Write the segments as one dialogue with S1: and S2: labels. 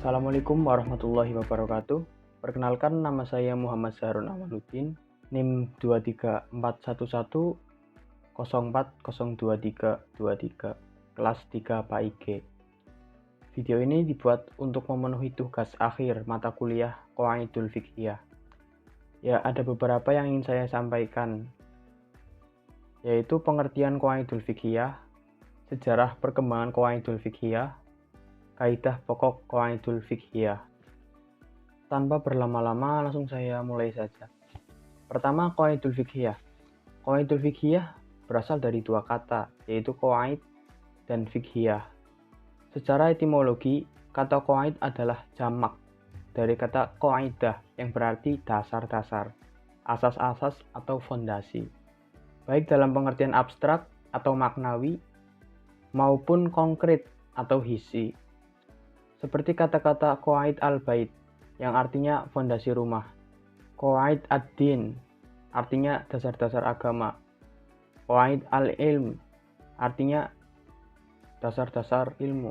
S1: Assalamualaikum warahmatullahi wabarakatuh. Perkenalkan, nama saya Muhammad Zahrun Amaluddin, NIM 2341104022323, kelas 3 PAIG. Video ini dibuat untuk memenuhi tugas akhir mata kuliah Qawaidul Fiqhiyah. Ya, ada beberapa yang ingin saya sampaikan, yaitu pengertian Qawaidul Fiqhiyah, sejarah perkembangan Qawaidul Fiqhiyah, kaidah pokok Qawaidul Fiqhiyah. Tanpa berlama-lama, langsung saya mulai saja. Pertama, Qawaidul Fiqhiyah. Qawaidul Fiqhiyah berasal dari dua kata, yaitu qawaid dan fiqhiyah. Secara etimologi, kata qawaid adalah jamak dari kata qaidah yang berarti dasar-dasar, asas-asas atau fondasi, baik dalam pengertian abstrak atau maknawi maupun konkret atau hissi. Seperti kata-kata qawaid al-bait yang artinya fondasi rumah, qawaid ad-din artinya dasar-dasar agama, qawaid al-ilm artinya dasar-dasar ilmu.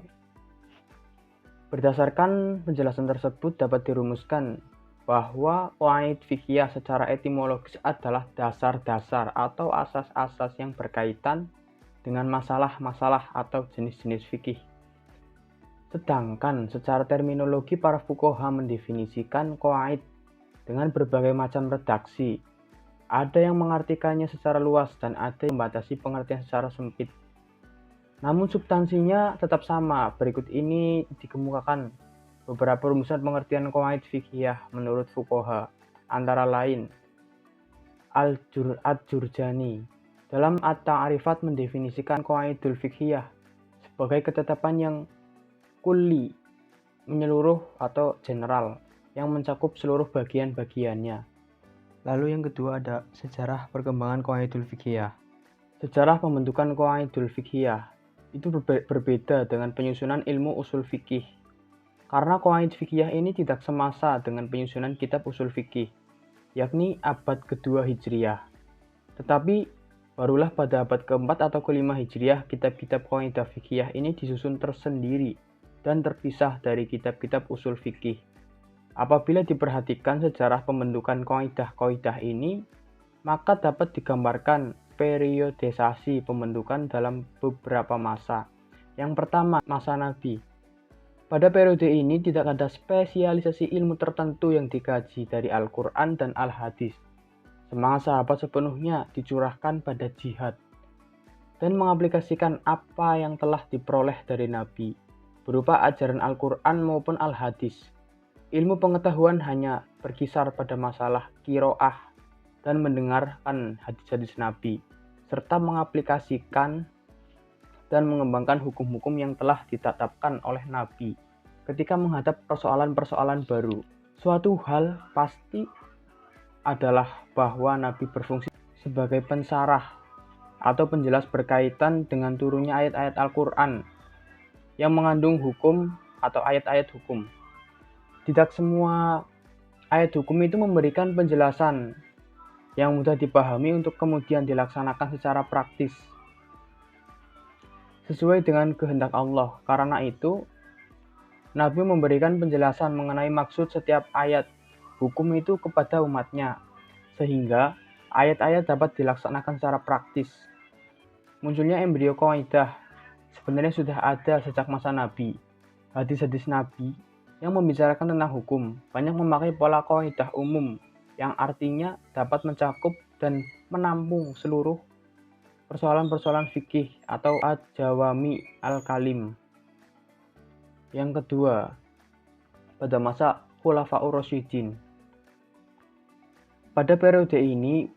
S1: Berdasarkan penjelasan tersebut dapat dirumuskan bahwa qawaid fiqhiyah secara etimologis adalah dasar-dasar atau asas-asas yang berkaitan dengan masalah-masalah atau jenis-jenis fikih. Sedangkan secara terminologi para fuqaha mendefinisikan qawaid dengan berbagai macam redaksi. Ada yang mengartikannya secara luas dan ada yang membatasi pengertian secara sempit. Namun substansinya tetap sama. Berikut ini dikemukakan beberapa rumusan pengertian qawaid fiqhiyah menurut fuqaha, antara lain Al-Jurjani dalam At-Ta'rifat mendefinisikan qawaidul fiqhiyah sebagai ketetapan yang kulli, menyeluruh atau general, yang mencakup seluruh bagian-bagiannya. Lalu yang kedua ada sejarah perkembangan qawaidul fiqhiyah. Sejarah pembentukan qawaidul fiqhiyah itu berbeda dengan penyusunan ilmu usul fikih. Karena qawaid fiqhiyah ini tidak semasa dengan penyusunan kitab usul fikih, yakni abad kedua Hijriah. Tetapi barulah pada abad keempat atau kelima Hijriah kitab-kitab qaidah fiqhiyah ini disusun tersendiri dan terpisah dari kitab-kitab usul fikih. Apabila diperhatikan sejarah pembentukan qaidah-qaidah ini, maka dapat digambarkan periodisasi pembentukan dalam beberapa masa. Yang pertama, masa Nabi. Pada periode ini tidak ada spesialisasi ilmu tertentu yang dikaji dari Al-Quran dan Al-Hadis. Semangat sahabat sepenuhnya dicurahkan pada jihad dan mengaplikasikan apa yang telah diperoleh dari Nabi, berupa ajaran Al-Quran maupun Al-Hadis. Ilmu pengetahuan hanya berkisar pada masalah qiraah dan mendengarkan hadis-hadis Nabi, serta mengaplikasikan dan mengembangkan hukum-hukum yang telah ditetapkan oleh Nabi ketika menghadap persoalan-persoalan baru. Suatu hal pasti adalah bahwa Nabi berfungsi sebagai pensarah atau penjelas berkaitan dengan turunnya ayat-ayat Al-Quran yang mengandung hukum atau ayat-ayat hukum. Tidak semua ayat hukum itu memberikan penjelasan yang mudah dipahami untuk kemudian dilaksanakan secara praktis sesuai dengan kehendak Allah. Karena itu, Nabi memberikan penjelasan mengenai maksud setiap ayat hukum itu kepada umatnya, sehingga ayat-ayat dapat dilaksanakan secara praktis. Munculnya embrio qaidah sebenarnya sudah ada sejak masa Nabi. Hadis-hadis Nabi yang membicarakan tentang hukum banyak memakai pola qaidah umum yang artinya dapat mencakup dan menampung seluruh persoalan-persoalan fikih atau ad-jawami al-kalim. Yang kedua, pada masa Khulafaur Rasyidin. Pada periode ini,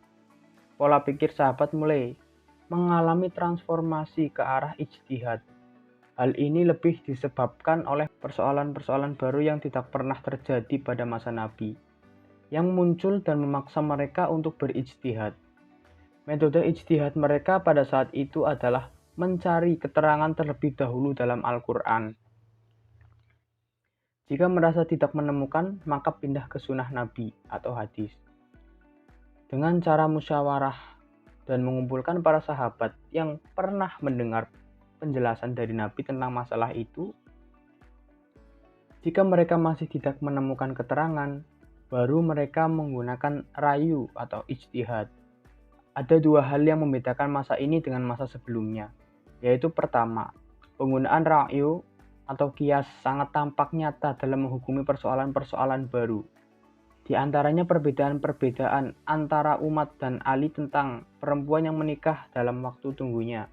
S1: pola pikir sahabat mulai mengalami transformasi ke arah ijtihad. Hal ini lebih disebabkan oleh persoalan-persoalan baru yang tidak pernah terjadi pada masa Nabi, yang muncul dan memaksa mereka untuk berijtihad. Metode ijtihad mereka pada saat itu adalah mencari keterangan terlebih dahulu dalam Al-Quran. Jika merasa tidak menemukan, maka pindah ke sunnah Nabi atau hadis. Dengan cara musyawarah dan mengumpulkan para sahabat yang pernah mendengar penjelasan dari Nabi tentang masalah itu, Jika mereka masih tidak menemukan keterangan, baru mereka menggunakan rayu atau ijtihad. Ada dua hal yang membedakan masa ini dengan masa sebelumnya, yaitu pertama, penggunaan rayu atau kias sangat tampak nyata dalam menghukumi persoalan-persoalan baru. Di antaranya perbedaan-perbedaan antara umat dan Ali tentang perempuan yang menikah dalam waktu tunggunya.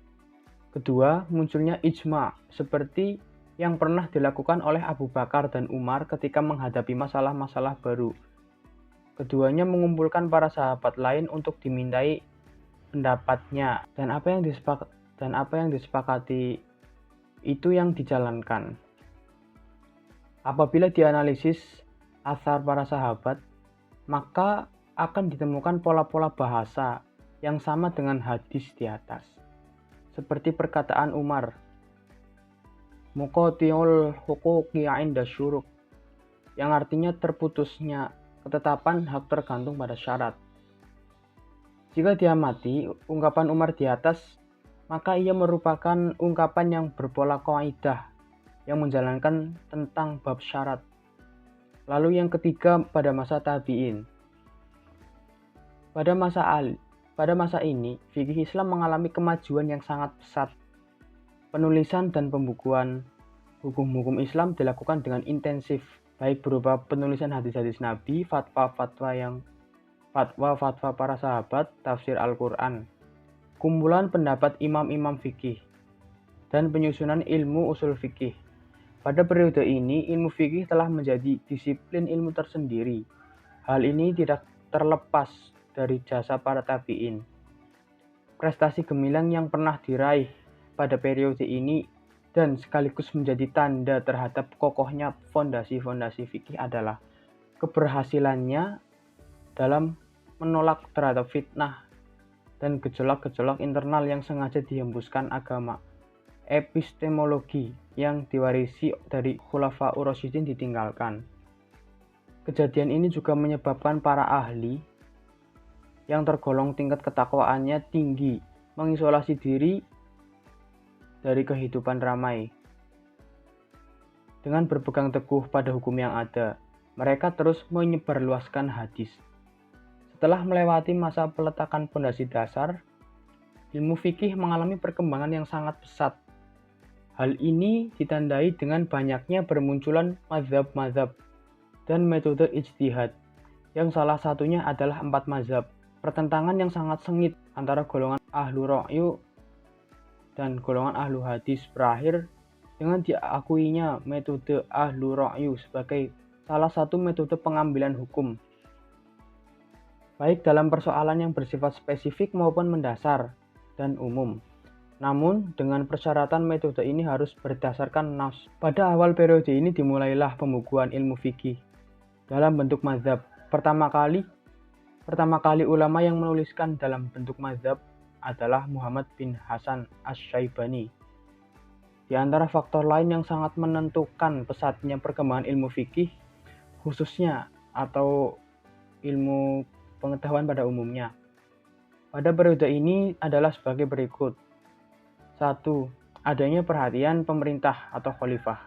S1: Kedua, munculnya ijma seperti yang pernah dilakukan oleh Abu Bakar dan Umar ketika menghadapi masalah-masalah baru. Keduanya mengumpulkan para sahabat lain untuk dimintai pendapatnya, dan apa yang disepakati itu yang dijalankan. Apabila dianalisis asar para sahabat, maka akan ditemukan pola-pola bahasa yang sama dengan hadis di atas. Seperti perkataan Umar, muqati'ul huquqi 'inda syuruk, yang artinya terputusnya ketetapan hak tergantung pada syarat. Jika diamati ungkapan Umar di atas, maka ia merupakan ungkapan yang berpola kaidah yang menjalankan tentang bab syarat. Lalu yang ketiga pada masa tabi'in. Pada masa ini, fikih Islam mengalami kemajuan yang sangat pesat. Penulisan dan pembukuan hukum-hukum Islam dilakukan dengan intensif, baik berupa penulisan hadis-hadis Nabi, fatwa-fatwa para sahabat, tafsir Al-Quran, kumpulan pendapat imam-imam fikih, dan penyusunan ilmu usul fikih. Pada periode ini, ilmu fikih telah menjadi disiplin ilmu tersendiri. Hal ini tidak terlepas dari jasa para tabi'in. Prestasi gemilang yang pernah diraih pada periode ini dan sekaligus menjadi tanda terhadap kokohnya fondasi-fondasi fikih adalah keberhasilannya dalam menolak terhadap fitnah dan gejolak-gejolak internal yang sengaja dihembuskan agama. Epistemologi yang diwarisi dari Khulafaur Rasyidin ditinggalkan. Kejadian ini juga menyebabkan para ahli yang tergolong tingkat ketakwaannya tinggi mengisolasi diri dari kehidupan ramai. Dengan berpegang teguh pada hukum yang ada, mereka terus menyebarluaskan hadis. Setelah melewati masa peletakan pondasi dasar, ilmu fikih mengalami perkembangan yang sangat pesat. Hal ini ditandai dengan banyaknya bermunculan mazhab-mazhab dan metode ijtihad, yang salah satunya adalah 4 mazhab. Pertentangan yang sangat sengit antara golongan ahlu ra'yu dan golongan ahlu hadis berakhir dengan diakuinya metode ahlu ra'yu sebagai salah satu metode pengambilan hukum, baik dalam persoalan yang bersifat spesifik maupun mendasar dan umum. Namun, dengan persyaratan metode ini harus berdasarkan nas. Pada awal periode ini dimulailah pembukuan ilmu fikih dalam bentuk mazhab. Pertama kali ulama yang menuliskan dalam bentuk mazhab adalah Muhammad bin Hasan Asy-Syaibani. Di antara faktor lain yang sangat menentukan pesatnya perkembangan ilmu fikih, khususnya atau ilmu pengetahuan pada umumnya, pada periode ini adalah sebagai berikut. 1. Adanya perhatian pemerintah atau khalifah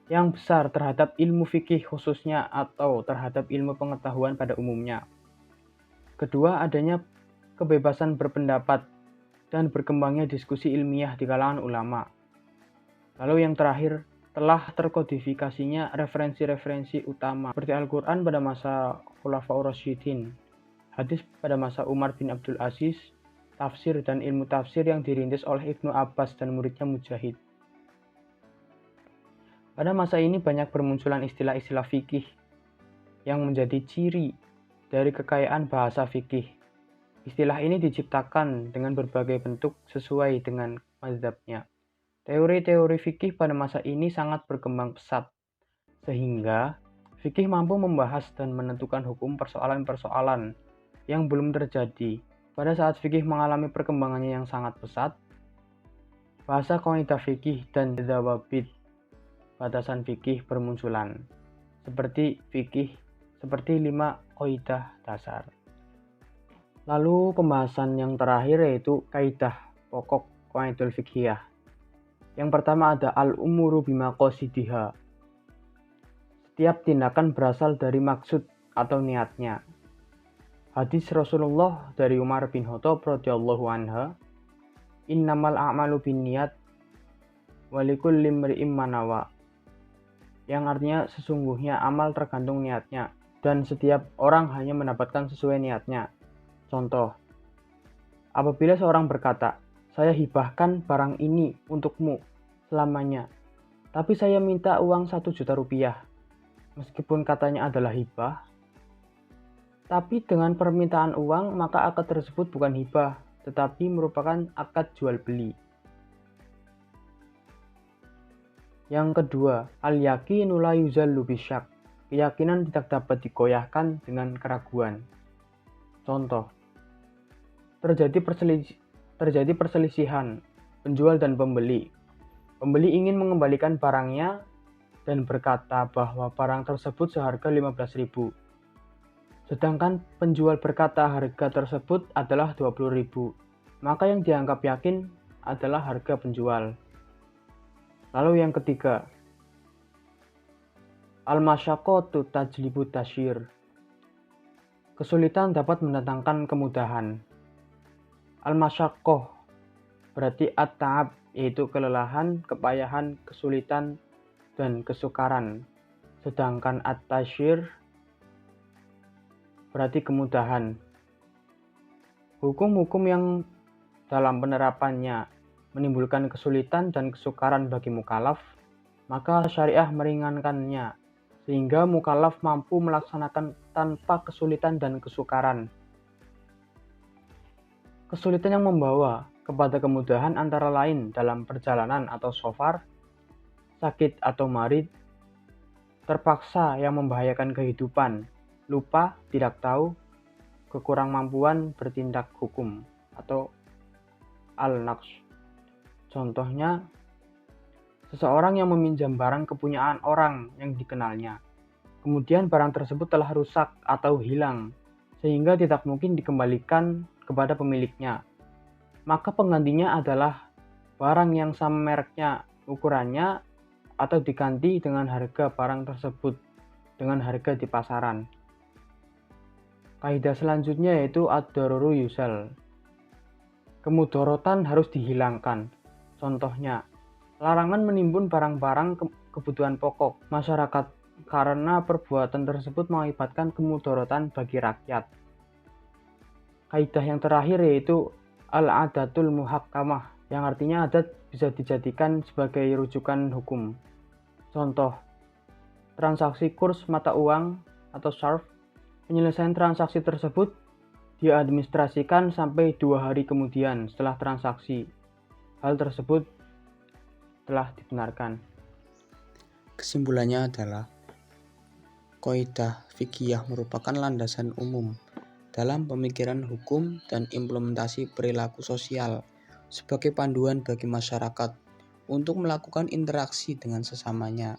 S1: yang besar terhadap ilmu fikih khususnya atau terhadap ilmu pengetahuan pada umumnya. Kedua, adanya kebebasan berpendapat dan berkembangnya diskusi ilmiah di kalangan ulama. Lalu yang terakhir, telah terkodifikasinya referensi-referensi utama seperti Al-Quran pada masa Khulafaur Rasyidin, hadis pada masa Umar bin Abdul Aziz, tafsir dan ilmu tafsir yang dirintis oleh Ibnu Abbas dan muridnya Mujahid. Pada masa ini banyak bermunculan istilah-istilah fikih yang menjadi ciri dari kekayaan bahasa fikih. Istilah ini diciptakan dengan berbagai bentuk sesuai dengan mazhabnya. Teori-teori fikih pada masa ini sangat berkembang pesat, sehingga fikih mampu membahas dan menentukan hukum persoalan-persoalan yang belum terjadi. Pada saat fikih mengalami perkembangannya yang sangat pesat, bahasa kaidah fikih dan dzawabit batasan fikih bermunculan, seperti 5 kaidah dasar. Lalu pembahasan yang terakhir yaitu kaidah pokok qaidul fiqhiyah. Yang pertama ada al-umuru bimaqasidiha. Setiap tindakan berasal dari maksud atau niatnya. Hadis Rasulullah dari Umar bin Khattab radhiyallahu anha, "Innamal a'malu binniyat walikulli imri'in ma nawa." Yang artinya sesungguhnya amal tergantung niatnya dan setiap orang hanya mendapatkan sesuai niatnya. Contoh, apabila seorang berkata, "Saya hibahkan barang ini untukmu selamanya, tapi saya minta uang 1 juta rupiah." Meskipun katanya adalah hibah, tapi dengan permintaan uang, maka akad tersebut bukan hibah, tetapi merupakan akad jual beli. Yang kedua, al-yaqinu la yuzallu bisyak. Keyakinan tidak dapat digoyahkan dengan keraguan. Contoh, terjadi perselisihan penjual dan pembeli. Pembeli ingin mengembalikan barangnya dan berkata bahwa barang tersebut seharga 15.000. Sedangkan penjual berkata harga tersebut adalah 20.000. Maka yang dianggap yakin adalah harga penjual. Lalu yang ketiga, al-masyaqqatu tajlibu tasyir. Kesulitan dapat mendatangkan kemudahan. Al-masyaqqah berarti at-ta'ab, yaitu kelelahan, kepayahan, kesulitan, dan kesukaran. Sedangkan at-tasyir berarti kemudahan. Hukum-hukum yang dalam penerapannya menimbulkan kesulitan dan kesukaran bagi mukallaf, maka syariah meringankannya, sehingga mukallaf mampu melaksanakan tanpa kesulitan dan kesukaran. Kesulitan yang membawa kepada kemudahan antara lain dalam perjalanan atau safar, sakit atau marid, terpaksa yang membahayakan kehidupan, lupa, tidak tahu, kekurang mampuan bertindak hukum atau al-naqs. Contohnya, seseorang yang meminjam barang kepunyaan orang yang dikenalnya. Kemudian barang tersebut telah rusak atau hilang, sehingga tidak mungkin dikembalikan kepada pemiliknya. Maka penggantinya adalah barang yang sama mereknya, ukurannya, atau diganti dengan harga barang tersebut dengan harga di pasaran. Kaidah selanjutnya yaitu ad-daruru yuzal. Kemudorotan harus dihilangkan. Contohnya, larangan menimbun barang-barang kebutuhan pokok masyarakat karena perbuatan tersebut mengakibatkan kemudorotan bagi rakyat. Kaidah yang terakhir yaitu al-adatul muhakkamah, yang artinya adat bisa dijadikan sebagai rujukan hukum. Contoh, transaksi kurs mata uang atau syarf. Penyelesaian transaksi tersebut diadministrasikan sampai 2 hari kemudian setelah transaksi. Hal tersebut telah dibenarkan.
S2: Kesimpulannya adalah, kaidah fikih merupakan landasan umum dalam pemikiran hukum dan implementasi perilaku sosial sebagai panduan bagi masyarakat untuk melakukan interaksi dengan sesamanya.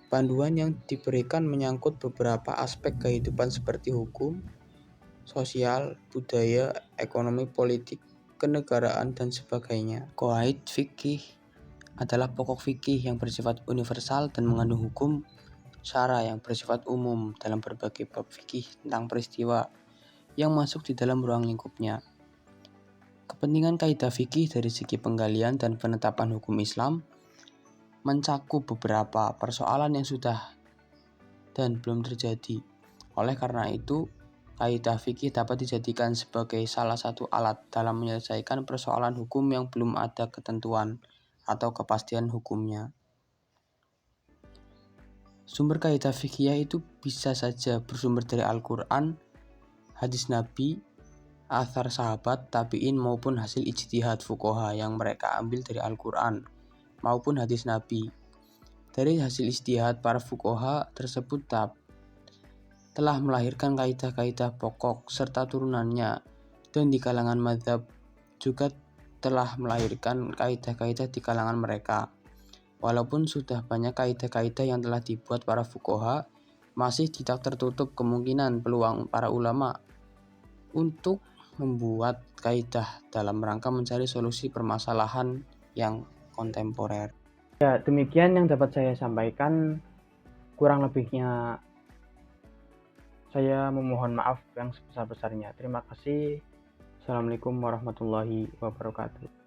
S2: Panduan yang diberikan menyangkut beberapa aspek kehidupan seperti hukum, sosial, budaya, ekonomi, politik, kenegaraan, dan sebagainya. Qawaid fikih adalah pokok fikih yang bersifat universal dan mengandung hukum syara yang bersifat umum dalam berbagai bab fikih tentang peristiwa yang masuk di dalam ruang lingkupnya. Kepentingan kaidah fikih dari segi penggalian dan penetapan hukum Islam mencakup beberapa persoalan yang sudah dan belum terjadi. Oleh karena itu, kaidah fikih dapat dijadikan sebagai salah satu alat dalam menyelesaikan persoalan hukum yang belum ada ketentuan atau kepastian hukumnya. Sumber kaidah fikih itu bisa saja bersumber dari Al-Quran, hadis Nabi, athar sahabat, tabi'in maupun hasil ijtihad fuqaha yang mereka ambil dari Al-Quran maupun hadis Nabi. Dari hasil ijtihad para fuqaha tersebut telah melahirkan kaidah-kaidah pokok serta turunannya, dan di kalangan mazhab juga telah melahirkan kaidah-kaidah di kalangan mereka. Walaupun sudah banyak kaidah-kaidah yang telah dibuat para fuqaha, masih tidak tertutup kemungkinan peluang para ulama untuk membuat kaidah dalam rangka mencari solusi permasalahan yang kontemporer.
S1: Ya, demikian yang dapat saya sampaikan. Kurang lebihnya saya memohon maaf yang sebesar-besarnya. Terima kasih. Assalamualaikum warahmatullahi wabarakatuh.